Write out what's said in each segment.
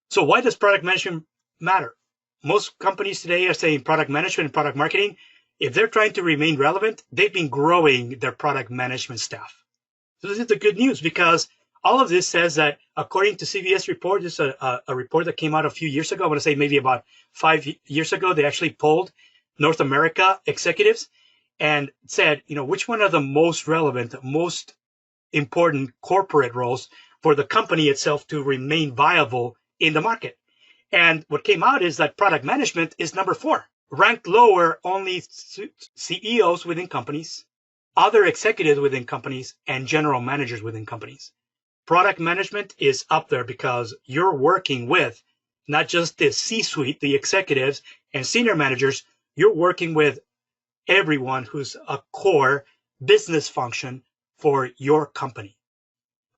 So why does product management matter? Most companies today are saying product management and product marketing. If they're trying to remain relevant, they've been growing their product management staff. So this is the good news, because all of this says that according to CBS report, this is a report that came out a few years ago. I want to say maybe about 5 years ago, they actually polled North America executives and said, which one are the most relevant, most important corporate roles for the company itself to remain viable in the market. And what came out is that product management is number 4, ranked lower only CEOs within companies, other executives within companies, and general managers within companies. Product management is up there because you're working with not just the C-suite, the executives and senior managers, you're working with everyone who's a core business function for your company.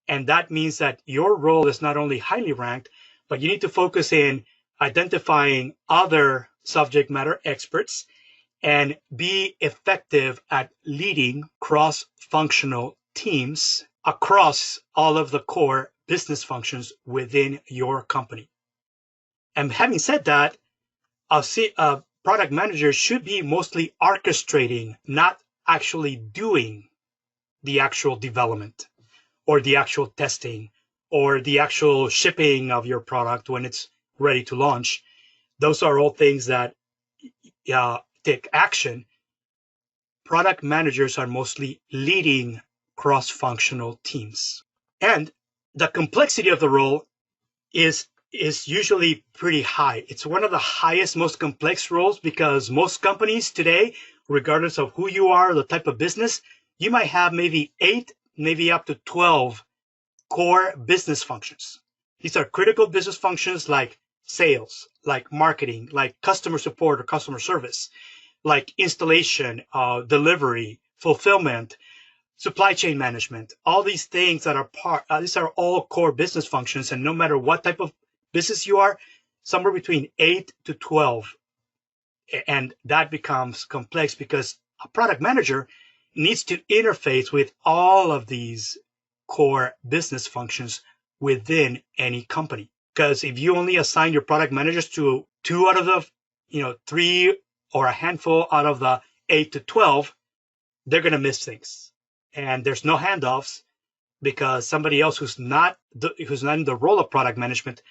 And that means that your role is not only highly ranked, but you need to focus in identifying other subject matter experts and be effective at leading cross-functional teams across all of the core business functions within your company. And having said that, a product manager should be mostly orchestrating, not actually doing the actual development or the actual testing or the actual shipping of your product when it's ready to launch. Those are all things that take action. Product managers are mostly leading cross-functional teams. And the complexity of the role is usually pretty high. It's one of the highest, most complex roles because most companies today, regardless of who you are, the type of business, you might have maybe 8, maybe up to 12 core business functions. These are critical business functions like sales, like marketing, like customer support or customer service, like installation, delivery, fulfillment, supply chain management. All these things that are these are all core business functions. And no matter what type of business you are, somewhere between 8 to 12. And that becomes complex because a product manager needs to interface with all of these core business functions within any company. Because if you only assign your product managers to 2 out of the 3 or a handful out of the 8 to 12, they're going to miss things. And there's no handoffs because somebody else who's not in the role of product management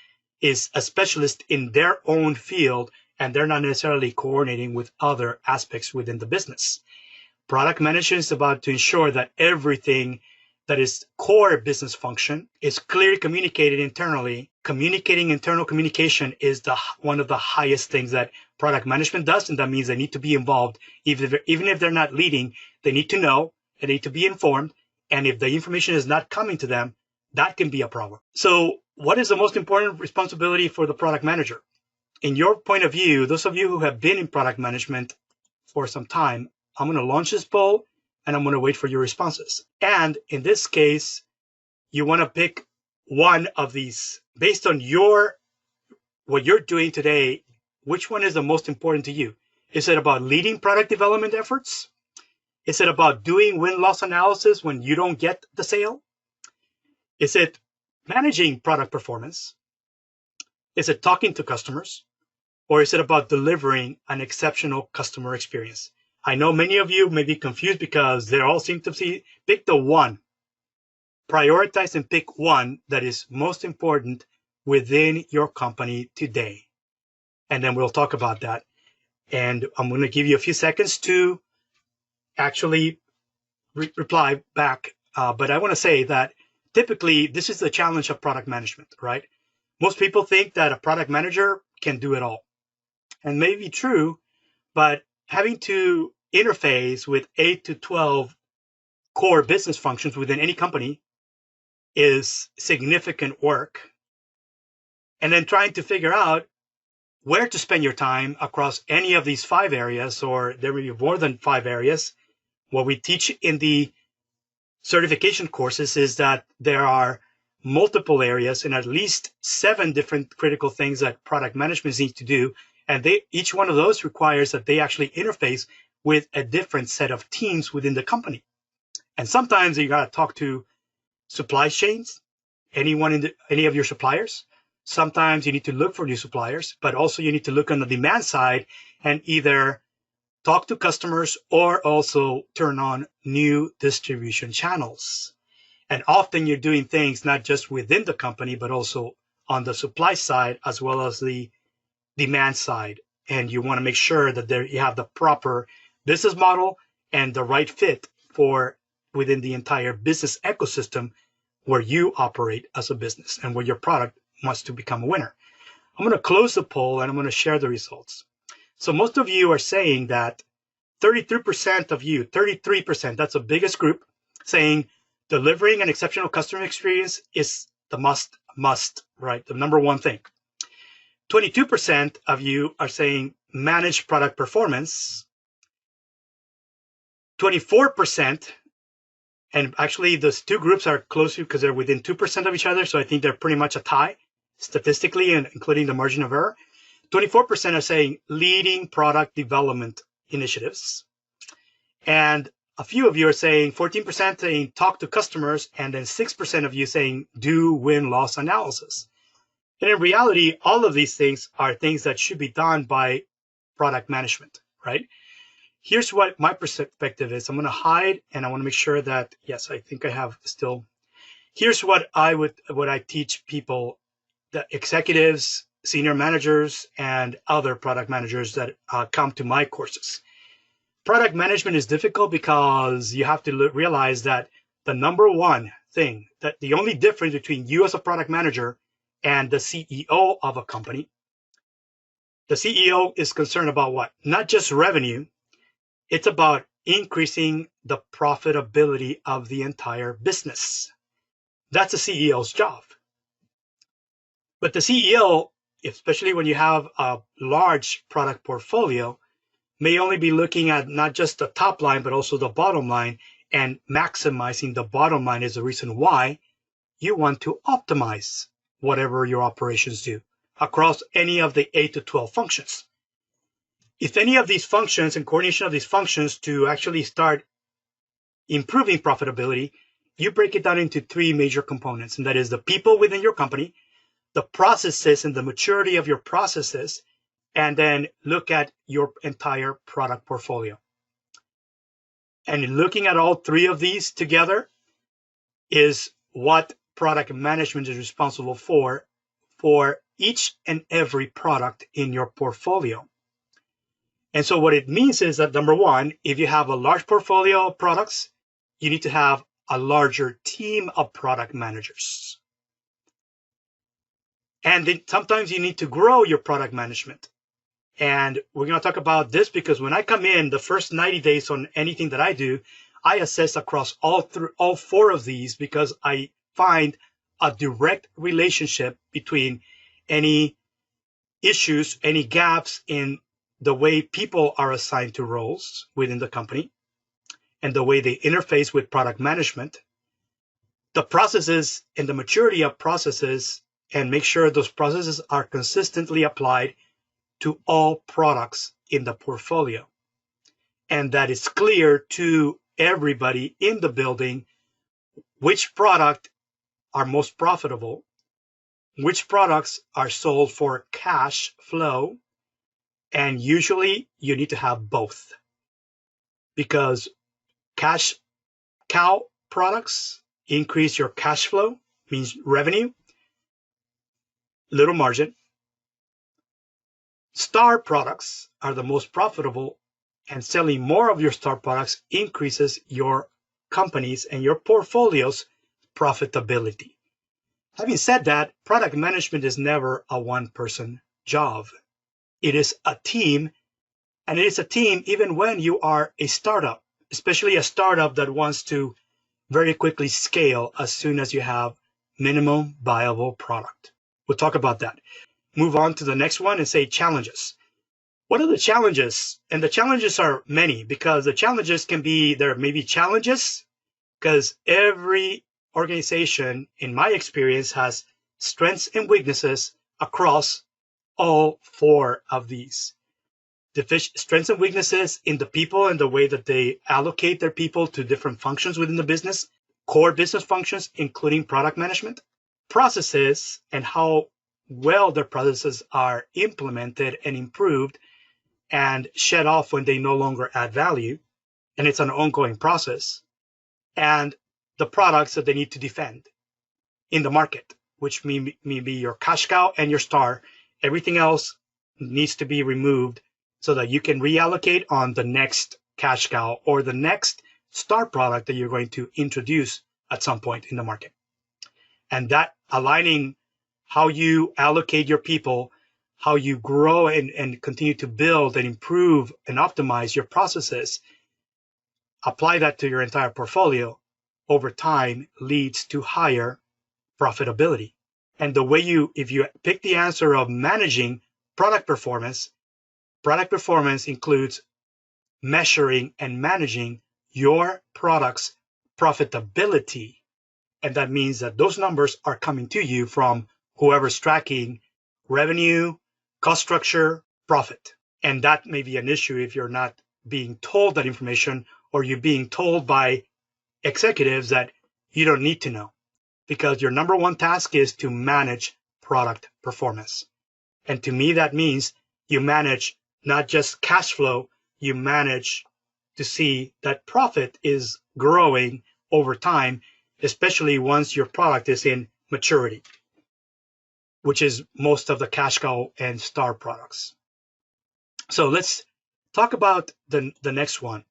is a specialist in their own field, and they're not necessarily coordinating with other aspects within the business. Product management is about to ensure that everything that is core business function is clearly communicated internally. Communicating internal communication is one of the highest things that product management does, and that means they need to be involved. Even if they're not leading, they need to know, they need to be informed, and if the information is not coming to them, that can be a problem. So what is the most important responsibility for the product manager? In your point of view, those of you who have been in product management for some time, I'm going to launch this poll and I'm going to wait for your responses. And in this case, you want to pick one of these based on what you're doing today. Which one is the most important to you? Is it about leading product development efforts? Is it about doing win-loss analysis when you don't get the sale? Is it managing product performance? Is it talking to customers? Or is it about delivering an exceptional customer experience? I know many of you may be confused because they all seem to pick the one. Prioritize and pick one that is most important within your company today. And then we'll talk about that. And I'm going to give you a few seconds to actually reply back. But I want to say that typically this is the challenge of product management, right? Most people think that a product manager can do it all. And may be true, but having to interface with 8 to 12 core business functions within any company is significant work. And then trying to figure out where to spend your time across any of these 5 areas, or there may be more than 5 areas. What we teach in the certification courses is that there are multiple areas and at least 7 different critical things that product management needs to do. And each one of those requires that they actually interface with a different set of teams within the company. And sometimes you got to talk to supply chains, any of your suppliers. Sometimes you need to look for new suppliers, but also you need to look on the demand side and either talk to customers or also turn on new distribution channels. And often you're doing things not just within the company, but also on the supply side as well as the demand side. And you want to make sure that you have the proper business model and the right fit for within the entire business ecosystem where you operate as a business and where your product wants to become a winner. I'm going to close the poll and I'm going to share the results. So most of you are saying that 33% of you, 33%, that's the biggest group, saying delivering an exceptional customer experience is the must, right? The number one thing. 22% of you are saying manage product performance. 24%, and actually those two groups are close because they're within 2% of each other, so I think they're pretty much a tie statistically, and including the margin of error. 24% are saying leading product development initiatives. And a few of you are saying 14% saying talk to customers, and then 6% of you saying do win-loss analysis. And in reality, all of these things are things that should be done by product management, right? Here's what my perspective is. I'm going to hide, and I want to make sure that, yes, I think I have still. Here's what I teach people, the executives, senior managers, and other product managers that come to my courses. Product management is difficult because you have to realize that the number one thing, that the only difference between you as a product manager and the CEO of a company, the CEO is concerned about what? Not just revenue. It's about increasing the profitability of the entire business. That's the CEO's job. But the CEO, especially when you have a large product portfolio, may only be looking at not just the top line, but also the bottom line, and maximizing the bottom line is the reason why you want to optimize whatever your operations do across any of the 8 to 12 functions. If any of these functions and coordination of these functions to actually start improving profitability, you break it down into 3 major components, and that is the people within your company, the processes and the maturity of your processes, and then look at your entire product portfolio. And looking at all 3 of these together is what product management is responsible for each and every product in your portfolio. And so what it means is that, number one, if you have a large portfolio of products, you need to have a larger team of product managers. And then sometimes you need to grow your product management. And we're going to talk about this because when I come in, the first 90 days on anything that I do, I assess across all 4 of these because I find a direct relationship between any issues, any gaps in the way people are assigned to roles within the company and the way they interface with product management, the processes and the maturity of processes, and make sure those processes are consistently applied to all products in the portfolio. And that it's clear to everybody in the building which product are most profitable, which products are sold for cash flow, and usually you need to have both. Because cash cow products increase your cash flow, means revenue, little margin. Star products are the most profitable, and selling more of your star products increases your company's and your portfolio's profitability. Having said that, product management is never a one-person job. It is a team, and it is a team even when you are a startup, especially a startup that wants to very quickly scale as soon as you have minimum viable product. We'll talk about that. Move on to the next one and say challenges. What are the challenges? And the challenges are many because the challenges can be, there may be challenges because every organization, in my experience, has strengths and weaknesses across all 4 of these. Strengths and weaknesses in the people and the way that they allocate their people to different functions within the business, core business functions, including product management, processes, and how well their processes are implemented and improved and shed off when they no longer add value, and it's an ongoing process, and the products that they need to defend in the market, which may be your cash cow and your star. Everything else needs to be removed so that you can reallocate on the next cash cow or the next star product that you're going to introduce at some point in the market. And that aligning how you allocate your people, how you grow and continue to build and improve and optimize your processes, apply that to your entire portfolio over time leads to higher profitability. And the way if you pick the answer of managing product performance includes measuring and managing your product's profitability. And that means that those numbers are coming to you from whoever's tracking revenue, cost structure, profit. And that may be an issue if you're not being told that information, or you're being told by executives that you don't need to know, because your number one task is to manage product performance. And to me, that means you manage not just cash flow, you manage to see that profit is growing over time, especially once your product is in maturity, which is most of the cash cow and star products. So let's talk about the next one.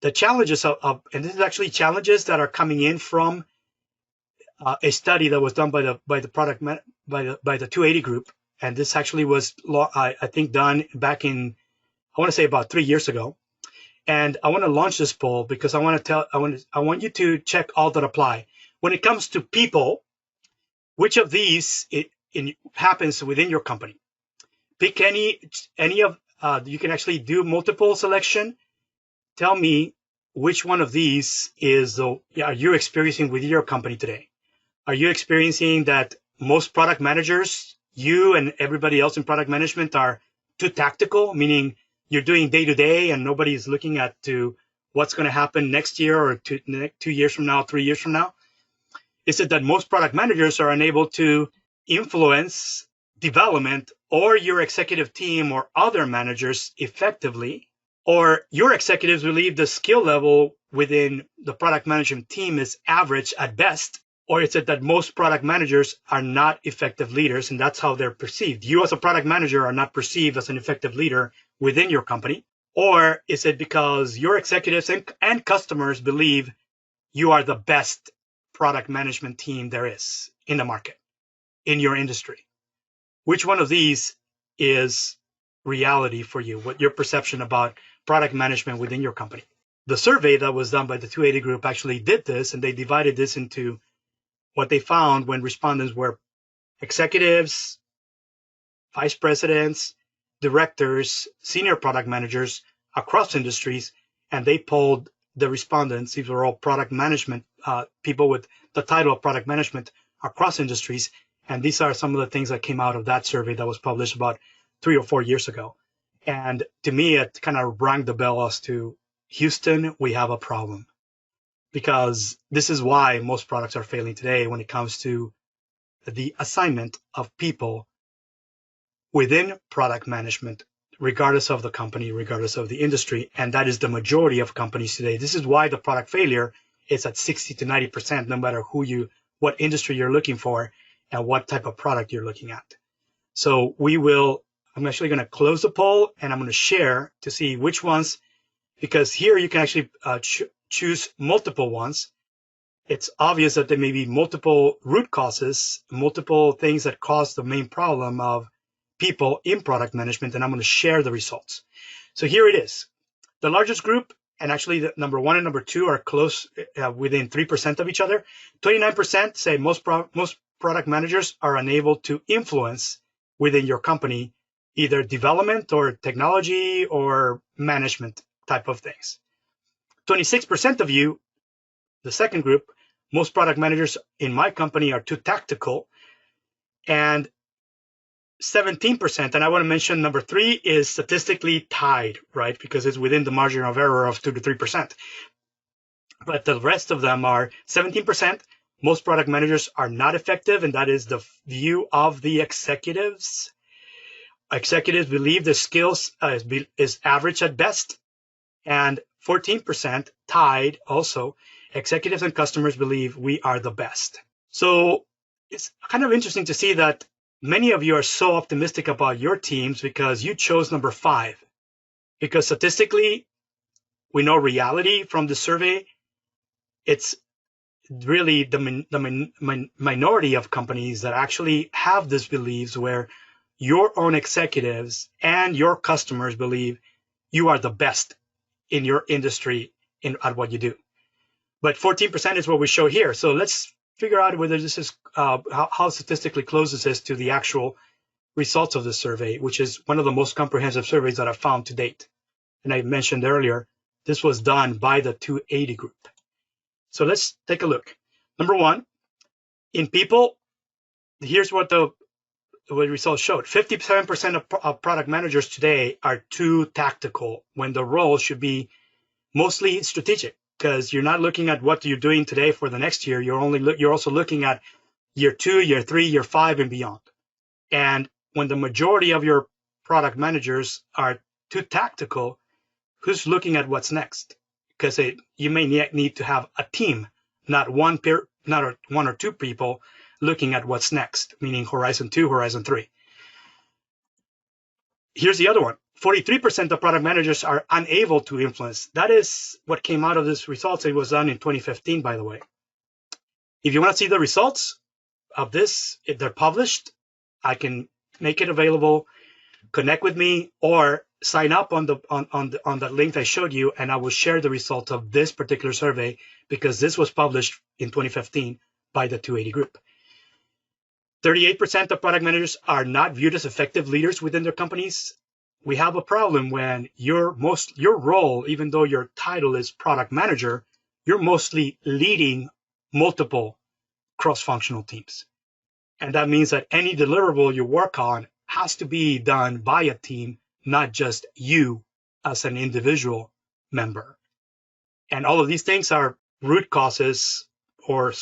The challenges of and this is actually challenges that are coming in from a study that was done by the 280 group, and this actually was I think done back in, I want to say about 3 years ago. And I want to launch this poll because I want you to check all that apply. When it comes to people, which of these happens within your company? Pick any of you can actually do multiple selection. Tell me which one of these are you experiencing with your company today? Are you experiencing that most product managers, you and everybody else in product management, are too tactical, meaning you're doing day to day and nobody's looking at to what's going to happen next year or 2 years from now, 3 years from now? Is it that most product managers are unable to influence development or your executive team or other managers effectively? Or your executives believe the skill level within the product management team is average at best? Or is it that most product managers are not effective leaders and that's how they're perceived? You as a product manager are not perceived as an effective leader within your company? Or is it because your executives and customers believe you are the best product management team there is in the market, in your industry? Which one of these is reality for you? What your perception about product management within your company? The survey that was done by the 280 group actually did this, and they divided this into what they found when respondents were executives, vice presidents, directors, senior product managers across industries, and they polled the respondents. These were all product management people with the title of product management across industries. And these are some of the things that came out of that survey that was published about 3 or 4 years ago. And to me, it kind of rang the bell as to Houston, we have a problem. Because this is why most products are failing today when it comes to the assignment of people within product management, regardless of the company, regardless of the industry. And that is the majority of companies today. This is why the product failure is at 60 to 90%, no matter what industry you're looking for and what type of product you're looking at. So I'm actually going to close the poll and I'm going to share to see which ones, because here you can actually choose multiple ones. It's obvious that there may be multiple root causes, multiple things that cause the main problem of people in product management, and I'm going to share the results. So here it is. The largest group, and actually the number 1 and number 2 are close, within 3% of each other. 29% say most product managers are unable to influence within your company either development or technology or management type of things. 26% of you, the second group, most product managers in my company are too tactical. And 17%, and I want to mention number 3 is statistically tied, right? Because it's within the margin of error of 2 to 3%. But the rest of them are 17%. Most product managers are not effective, and that is the view of the executives. Executives believe the skills is average at best, and 14% tied also. Executives and customers believe we are the best. So it's kind of interesting to see that many of you are so optimistic about your teams because you chose number 5. Because statistically, we know reality from the survey. It's really the minority of companies that actually have these beliefs where your own executives and your customers believe you are the best in your industry at what you do. But 14% is what we show here. So let's figure out whether this is how statistically close this is to the actual results of the survey, which is one of the most comprehensive surveys that I've found to date. And I mentioned earlier, this was done by the 280 group. So let's take a look. Number 1, in people, here's what the results showed. 57% of product managers today are too tactical when the role should be mostly strategic, because you're not looking at what you're doing today for the next year. You're also looking at year 2, year 3, year 5, and beyond. And when the majority of your product managers are too tactical, who's looking at what's next? Because you may need to have a team, not one or two people looking at what's next, meaning Horizon 2, Horizon 3. Here's the other one. 43% of product managers are unable to influence. That is what came out of this results. It was done in 2015, by the way. If you want to see the results of this, if they're published, I can make it available. Connect with me or sign up on the link I showed you, and I will share the results of this particular survey because this was published in 2015 by the 280 group. 38% of product managers are not viewed as effective leaders within their companies. We have a problem when your role, even though your title is product manager, you're mostly leading multiple cross-functional teams. And that means that any deliverable you work on has to be done by a team, not just you as an individual member. And all of these things are root causes or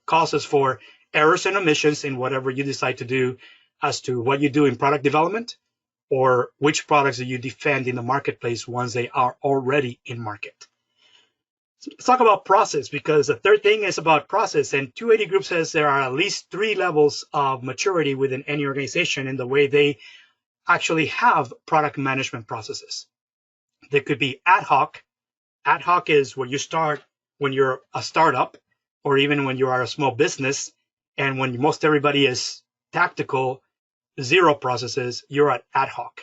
causes for errors and omissions in whatever you decide to do as to what you do in product development or which products that you defend in the marketplace once they are already in market. So let's talk about process, because the third thing is about process. And 280 Group says there are at least 3 levels of maturity within any organization in the way they actually have product management processes. They could be ad hoc. Ad hoc is where you start when you're a startup or even when you are a small business, and when most everybody is tactical, 0 processes, you're at ad hoc,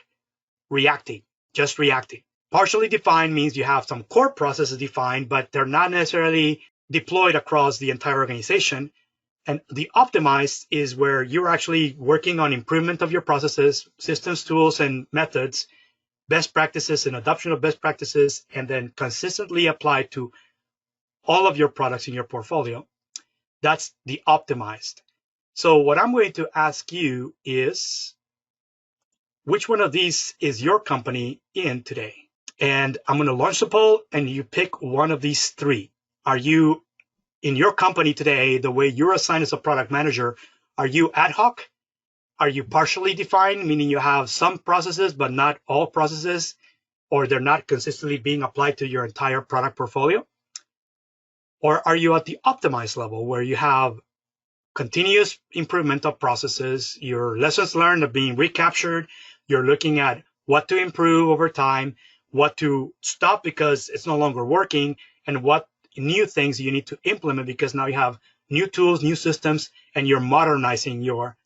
reacting, just reacting. Partially defined means you have some core processes defined, but they're not necessarily deployed across the entire organization. And the optimized is where you're actually working on improvement of your processes, systems, tools, and methods, best practices and adoption of best practices, and then consistently applied to all of your products in your portfolio. That's the optimized. So what I'm going to ask you is, which one of these is your company in today? And I'm going to launch the poll, and you pick one of these 3. Are you in your company today, the way you're assigned as a product manager, are you ad hoc? Are you partially defined, meaning you have some processes but not all processes, or they're not consistently being applied to your entire product portfolio? Or are you at the optimized level where you have continuous improvement of processes, your lessons learned are being recaptured, you're looking at what to improve over time, what to stop because it's no longer working, and what new things you need to implement because now you have new tools, new systems, and you're modernizing your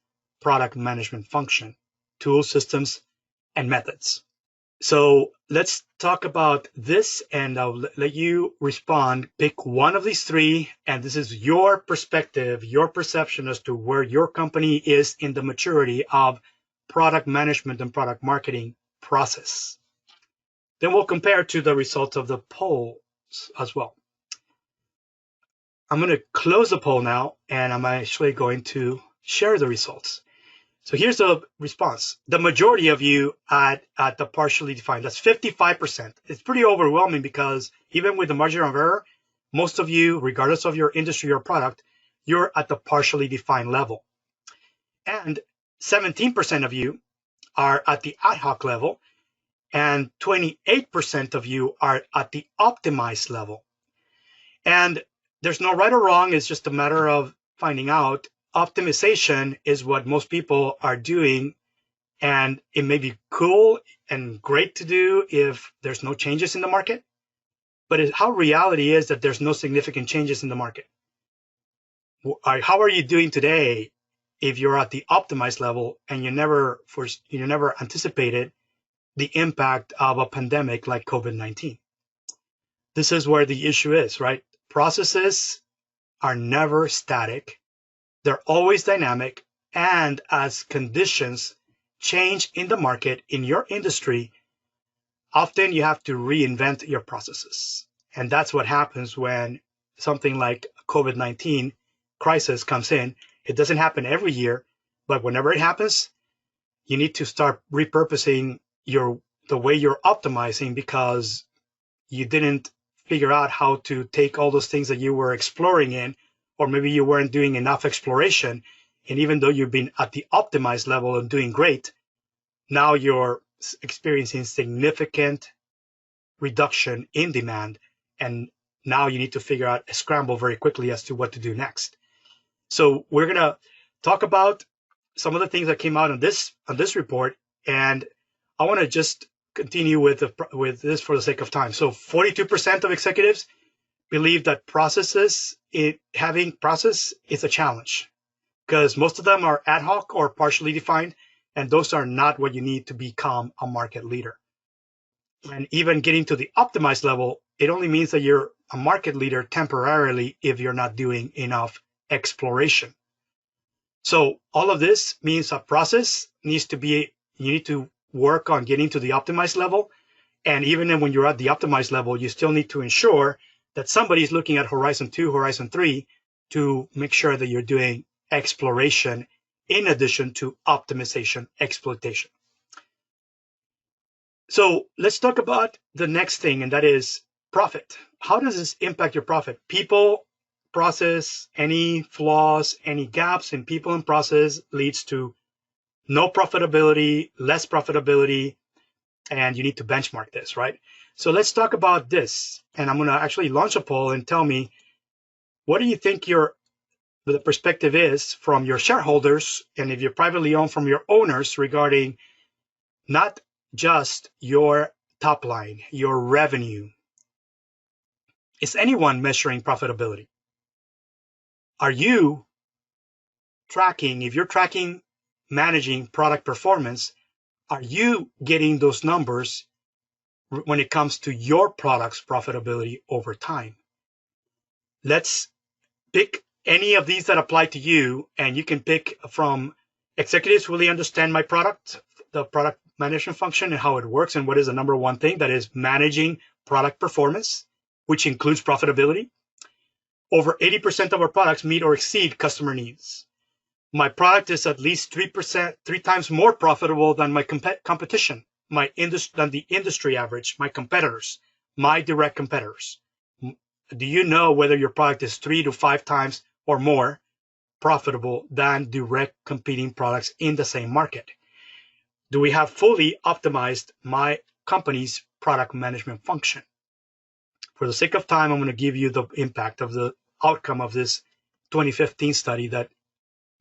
product management function, tools, systems, and methods. So let's talk about this, and I'll let you respond. Pick one of these 3, and this is your perspective, your perception as to where your company is in the maturity of product management and product marketing process. Then we'll compare to the results of the polls as well. I'm going to close the poll now, and I'm actually going to share the results. So here's the response. The majority of you at the partially defined, that's 55%. It's pretty overwhelming because even with the margin of error, most of you, regardless of your industry or product, you're at the partially defined level. And 17% of you are at the ad hoc level, and 28% of you are at the optimized level. And there's no right or wrong, it's just a matter of finding out. Optimization is what most people are doing, and it may be cool and great to do if there's no changes in the market, but how reality is that there's no significant changes in the market. How are you doing today if you're at the optimized level and you never anticipated the impact of a pandemic like COVID-19? This is where the issue is, right? Processes are never static. They're always dynamic. And as conditions change in the market, in your industry, often you have to reinvent your processes. And that's what happens when something like COVID-19 crisis comes in. It doesn't happen every year, but whenever it happens, you need to start repurposing the way you're optimizing, because you didn't figure out how to take all those things that you were exploring in, or maybe you weren't doing enough exploration. And even though you've been at the optimized level and doing great, now you're experiencing significant reduction in demand. And now you need to figure out a scramble very quickly as to what to do next. So we're going to talk about some of the things that came out on this report. And I want to just continue with this for the sake of time. So 42% of executives believe that having process is a challenge, because most of them are ad hoc or partially defined, and those are not what you need to become a market leader. And even getting to the optimized level, it only means that you're a market leader temporarily if you're not doing enough exploration. So all of this means a process you need to work on getting to the optimized level. And even when you're at the optimized level, you still need to ensure that somebody's looking at Horizon 2, Horizon 3 to make sure that you're doing exploration in addition to optimization, exploitation. So let's talk about the next thing, and that is profit. How does this impact your profit? People, process, any flaws, any gaps in people and process leads to no profitability, less profitability, and you need to benchmark this, right? So let's talk about this. And I'm going to actually launch a poll and tell me, what do you think the perspective is from your shareholders, and if you're privately owned, from your owners, regarding not just your top line, your revenue. Is anyone measuring profitability? Are you tracking, if you're tracking, managing product performance, are you getting those numbers when it comes to your product's profitability over time? Let's pick any of these that apply to you, and you can pick from executives who really understand my product, the product management function and how it works, and what is the number one thing, that is managing product performance, which includes profitability. Over 80% of our products meet or exceed customer needs. My product is at least 3 times more profitable than my competition, than the industry average, my competitors, my direct competitors. Do you know whether your product is 3 to 5 times or more profitable than direct competing products in the same market? Do we have fully optimized my company's product management function? For the sake of time, I'm going to give you the impact of the outcome of this 2015 study that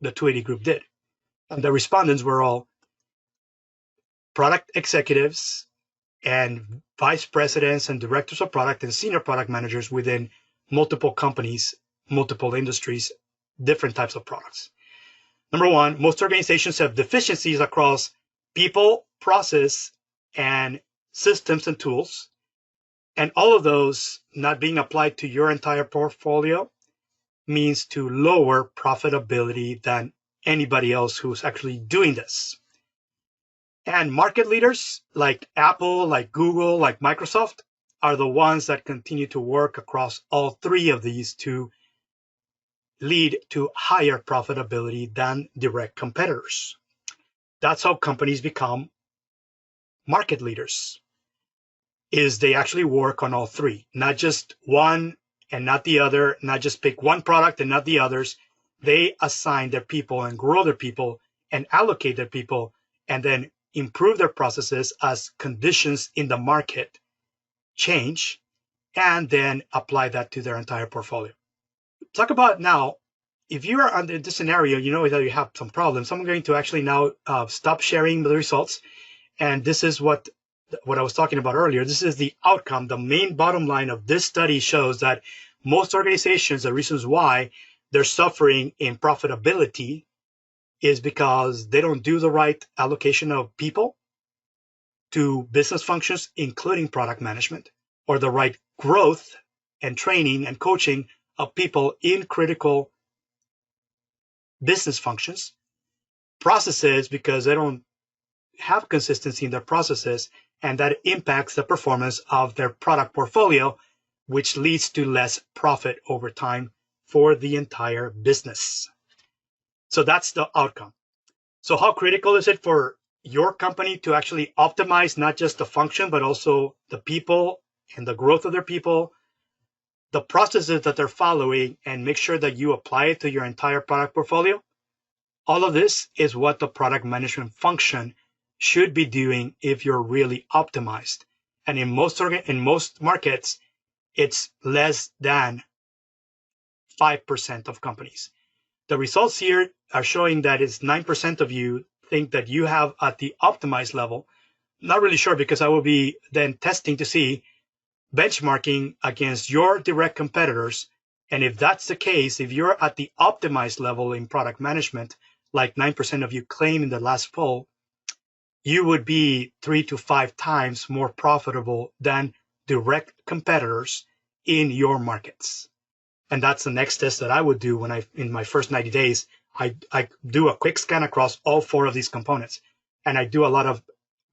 the 280 group did. And the respondents were all product executives and vice presidents and directors of product and senior product managers within multiple companies, multiple industries, different types of products. Number one, most organizations have deficiencies across people, process, and systems and tools. And all of those not being applied to your entire portfolio means to lower profitability than anybody else who's actually doing this. And market leaders like Apple, like Google, like Microsoft are the ones that continue to work across all three of these to lead to higher profitability than direct competitors. That's how companies become market leaders, is they actually work on all three, not just one and not the other, not just pick one product and not the others, they assign their people and grow their people and allocate their people and then improve their processes as conditions in the market change, and then apply that to their entire portfolio. Talk about now, if you are under this scenario, you know that you have some problems. I'm going to actually now stop sharing the results. And this is what I was talking about earlier. This is the outcome. The main bottom line of this study shows that most organizations, the reasons why they're suffering in profitability is because they don't do the right allocation of people to business functions, including product management, or the right growth and training and coaching of people in critical business functions, processes, because they don't have consistency in their processes, and that impacts the performance of their product portfolio, which leads to less profit over time for the entire business. So that's the outcome. So how critical is it for your company to actually optimize not just the function, but also the people and the growth of their people, the processes that they're following, and make sure that you apply it to your entire product portfolio? All of this is what the product management function should be doing if you're really optimized. And in most markets, it's less than 5% of companies. The results here are showing that it's 9% of you think that you have at the optimized level. Not really sure, because I will be then testing to see, benchmarking against your direct competitors. And if that's the case, if you're at the optimized level in product management, like 9% of you claim in the last poll, you would be 3 to 5 times more profitable than direct competitors in your markets. And that's the next test that I would do when in my first 90 days, I do a quick scan across all 4 of these components. And I do a lot of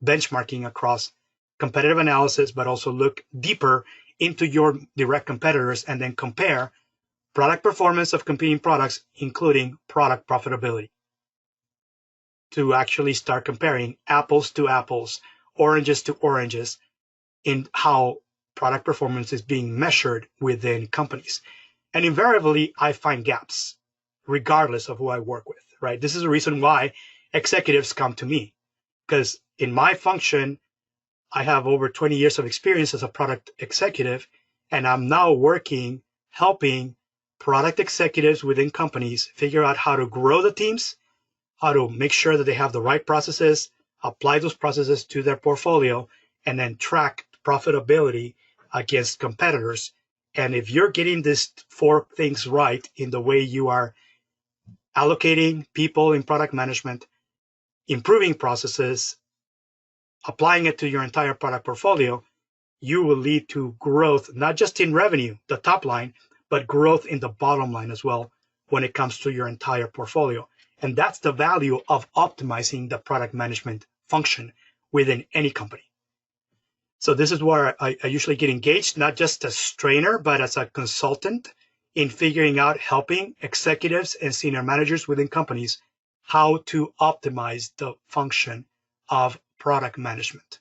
benchmarking across competitive analysis, but also look deeper into your direct competitors and then compare product performance of competing products, including product profitability, to actually start comparing apples to apples, oranges to oranges, in how product performance is being measured within companies. And invariably, I find gaps, regardless of who I work with, right? This is the reason why executives come to me, because in my function, I have over 20 years of experience as a product executive, and I'm now helping product executives within companies figure out how to grow the teams, how to make sure that they have the right processes, apply those processes to their portfolio, and then track profitability against competitors. And if you're getting these 4 things right in the way you are allocating people in product management, improving processes, applying it to your entire product portfolio, you will lead to growth, not just in revenue, the top line, but growth in the bottom line as well when it comes to your entire portfolio. And that's the value of optimizing the product management function within any company. So this is where I usually get engaged, not just as trainer, but as a consultant in figuring out, helping executives and senior managers within companies how to optimize the function of product management.